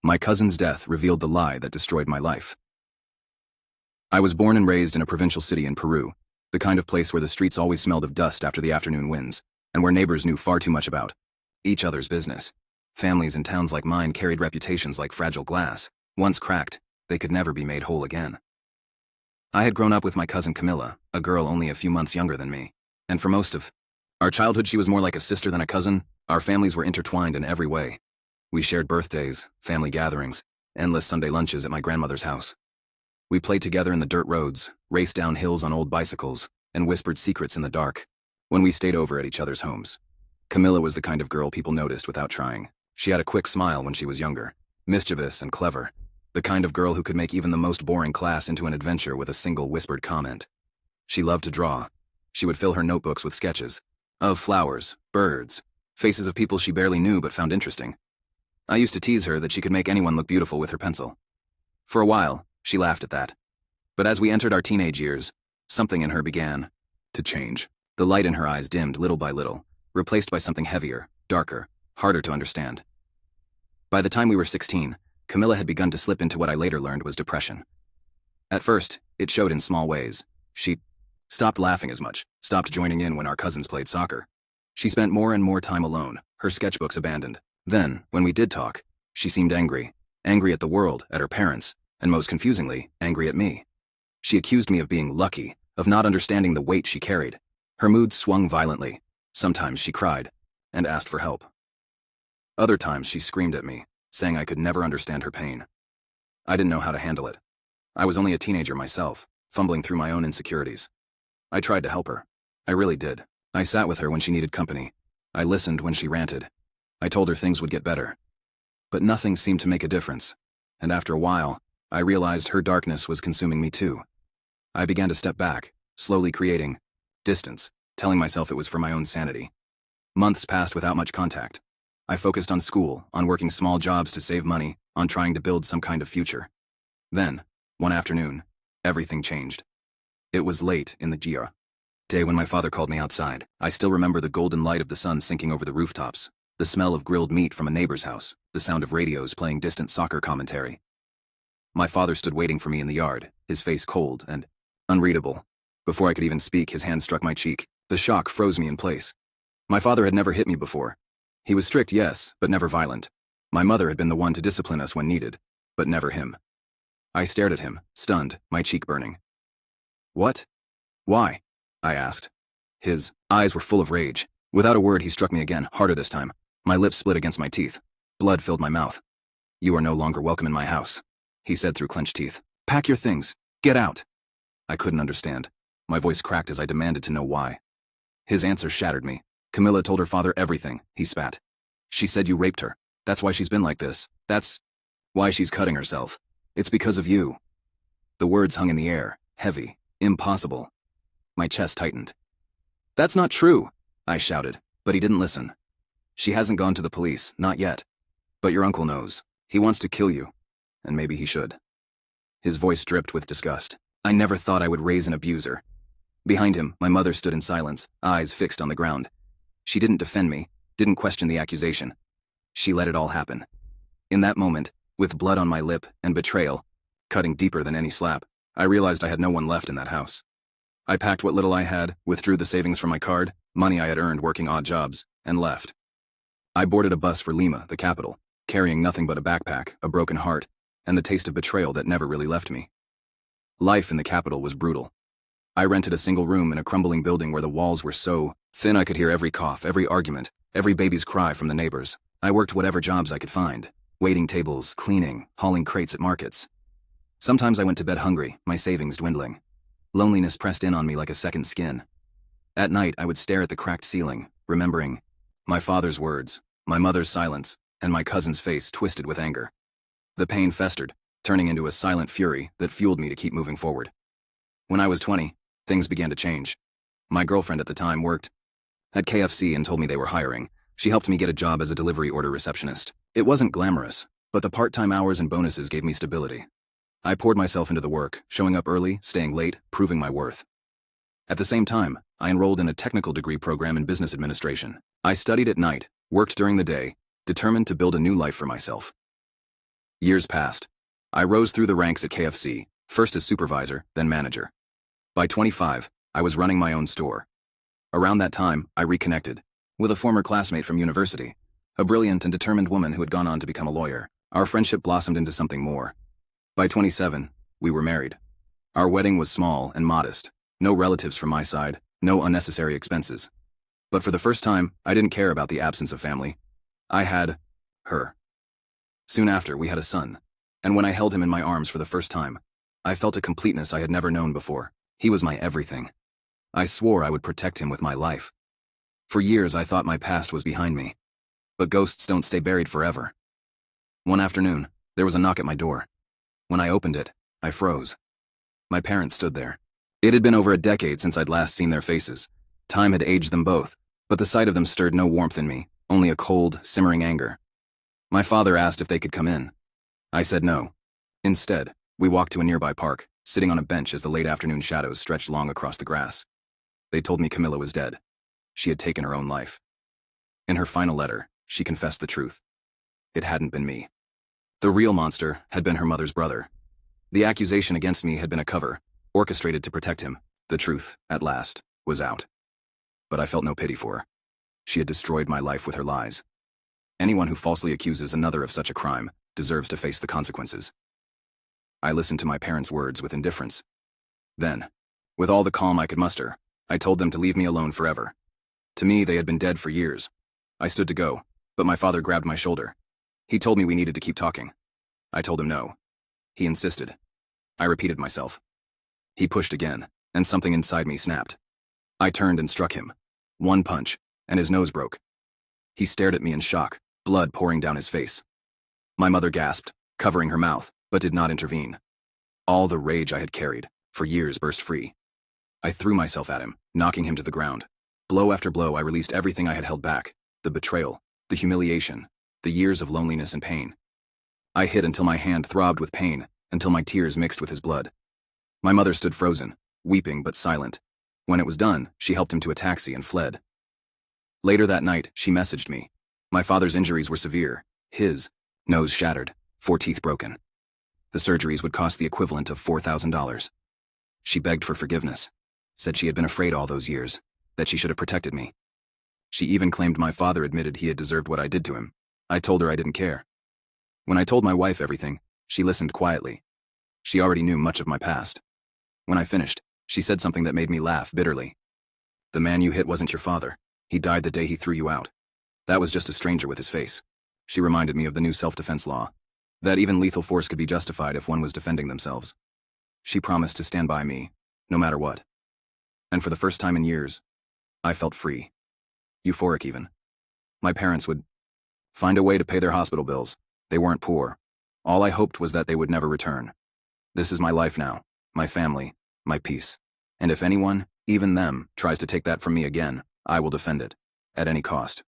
My cousin's death revealed the lie that destroyed my life. I was born and raised in a provincial city in Peru, the kind of place where the streets always smelled of dust after the afternoon winds, and where neighbors knew far too much about each other's business. Families in towns like mine carried reputations like fragile glass. Once cracked, they could never be made whole again. I had grown up with my cousin Camilla, a girl only a few months younger than me, and for most of our childhood she was more like a sister than a cousin. Our families were intertwined in every way. We shared birthdays, family gatherings, endless Sunday lunches at my grandmother's house. We played together in the dirt roads, raced down hills on old bicycles, and whispered secrets in the dark when we stayed over at each other's homes. Camilla was the kind of girl people noticed without trying. She had a quick smile when she was younger, mischievous and clever, the kind of girl who could make even the most boring class into an adventure with a single whispered comment. She loved to draw. She would fill her notebooks with sketches of flowers, birds, faces of people she barely knew but found interesting. I used to tease her that she could make anyone look beautiful with her pencil. For a while, she laughed at that. But as we entered our teenage years, something in her began to change. The light in her eyes dimmed little by little, replaced by something heavier, darker, harder to understand. By the time we were 16, Camilla had begun to slip into what I later learned was depression. At first, it showed in small ways. She stopped laughing as much, stopped joining in when our cousins played soccer. She spent more and more time alone, her sketchbooks abandoned. Then, when we did talk, she seemed angry. Angry at the world, at her parents, and most confusingly, angry at me. She accused me of being lucky, of not understanding the weight she carried. Her mood swung violently. Sometimes she cried and asked for help. Other times she screamed at me, saying I could never understand her pain. I didn't know how to handle it. I was only a teenager myself, fumbling through my own insecurities. I tried to help her. I really did. I sat with her when she needed company. I listened when she ranted. I told her things would get better. But nothing seemed to make a difference, and after a while, I realized her darkness was consuming me too. I began to step back, slowly creating distance, telling myself it was for my own sanity. Months passed without much contact. I focused on school, on working small jobs to save money, on trying to build some kind of future. Then, one afternoon, everything changed. It was late in the day when my father called me outside. I still remember the golden light of the sun sinking over the rooftops, the smell of grilled meat from a neighbor's house, the sound of radios playing distant soccer commentary. My father stood waiting for me in the yard, his face cold and unreadable. Before I could even speak, his hand struck my cheek. The shock froze me in place. My father had never hit me before. He was strict, yes, but never violent. My mother had been the one to discipline us when needed, but never him. I stared at him, stunned, my cheek burning. "What? Why?" I asked. His eyes were full of rage. Without a word, he struck me again, harder this time. My lips split against my teeth. Blood filled my mouth. "You are no longer welcome in my house," he said through clenched teeth. "Pack your things. Get out." I couldn't understand. My voice cracked as I demanded to know why. His answer shattered me. "Camilla told her father everything," he spat. "She said you raped her. That's why she's been like this. That's why she's cutting herself. It's because of you." The words hung in the air, heavy, impossible. My chest tightened. "That's not true," I shouted, but he didn't listen. "She hasn't gone to the police, not yet. But your uncle knows. He wants to kill you. And maybe he should." His voice dripped with disgust. I never thought I would raise an abuser. Behind him, my mother stood in silence, eyes fixed on the ground. She didn't defend me, didn't question the accusation. She let it all happen. In that moment, with blood on my lip and betrayal, cutting deeper than any slap, I realized I had no one left in that house. I packed what little I had, withdrew the savings from my card, money I had earned working odd jobs, and left. I boarded a bus for Lima, the capital, carrying nothing but a backpack, a broken heart, and the taste of betrayal that never really left me. Life in the capital was brutal. I rented a single room in a crumbling building where the walls were so thin I could hear every cough, every argument, every baby's cry from the neighbors. I worked whatever jobs I could find, waiting tables, cleaning, hauling crates at markets. Sometimes I went to bed hungry, my savings dwindling. Loneliness pressed in on me like a second skin. At night, I would stare at the cracked ceiling, remembering my father's words, my mother's silence, and my cousin's face twisted with anger. The pain festered, turning into a silent fury that fueled me to keep moving forward. When I was 20, things began to change. My girlfriend at the time worked at KFC and told me they were hiring. She helped me get a job as a delivery order receptionist. It wasn't glamorous, but the part-time hours and bonuses gave me stability. I poured myself into the work, showing up early, staying late, proving my worth. At the same time, I enrolled in a technical degree program in business administration. I studied at night, worked during the day, determined to build a new life for myself. Years passed. I rose through the ranks at KFC, first as supervisor, then manager. By 25, I was running my own store. Around that time, I reconnected with a former classmate from university, a brilliant and determined woman who had gone on to become a lawyer. Our friendship blossomed into something more. By 27, we were married. Our wedding was small and modest. No relatives from my side, no unnecessary expenses. But for the first time, I didn't care about the absence of family. I had her. Soon after, we had a son. And when I held him in my arms for the first time, I felt a completeness I had never known before. He was my everything. I swore I would protect him with my life. For years, I thought my past was behind me. But ghosts don't stay buried forever. One afternoon, there was a knock at my door. When I opened it, I froze. My parents stood there. It had been over a decade since I'd last seen their faces. Time had aged them both, but the sight of them stirred no warmth in me, only a cold, simmering anger. My father asked if they could come in. I said no. Instead, we walked to a nearby park, sitting on a bench as the late afternoon shadows stretched long across the grass. They told me Camilla was dead. She had taken her own life. In her final letter, she confessed the truth. It hadn't been me. The real monster had been her mother's brother. The accusation against me had been a cover, orchestrated to protect him. The truth, at last, was out. But I felt no pity for her. She had destroyed my life with her lies. Anyone who falsely accuses another of such a crime deserves to face the consequences. I listened to my parents' words with indifference. Then, with all the calm I could muster, I told them to leave me alone forever. To me, they had been dead for years. I stood to go, but my father grabbed my shoulder. He told me we needed to keep talking. I told him no. He insisted. I repeated myself. He pushed again, and something inside me snapped. I turned and struck him. One punch, and his nose broke. He stared at me in shock, blood pouring down his face. My mother gasped, covering her mouth, but did not intervene. All the rage I had carried, for years, burst free. I threw myself at him, knocking him to the ground. Blow after blow, I released everything I had held back, the betrayal, the humiliation, the years of loneliness and pain. I hit until my hand throbbed with pain, until my tears mixed with his blood. My mother stood frozen, weeping but silent. When it was done, she helped him to a taxi and fled. Later that night, she messaged me. My father's injuries were severe. His nose shattered, 4 teeth broken. The surgeries would cost the equivalent of $4,000. She begged for forgiveness, said she had been afraid all those years, that she should have protected me. She even claimed my father admitted he had deserved what I did to him. I told her I didn't care. When I told my wife everything, she listened quietly. She already knew much of my past. When I finished, she said something that made me laugh bitterly. The man you hit wasn't your father. He died the day he threw you out. That was just a stranger with his face. She reminded me of the new self-defense law, that even lethal force could be justified if one was defending themselves. She promised to stand by me, no matter what. And for the first time in years, I felt free. Euphoric even. My parents would find a way to pay their hospital bills. They weren't poor. All I hoped was that they would never return. This is my life now, my family, my peace. And if anyone, even them, tries to take that from me again, I will defend it, at any cost.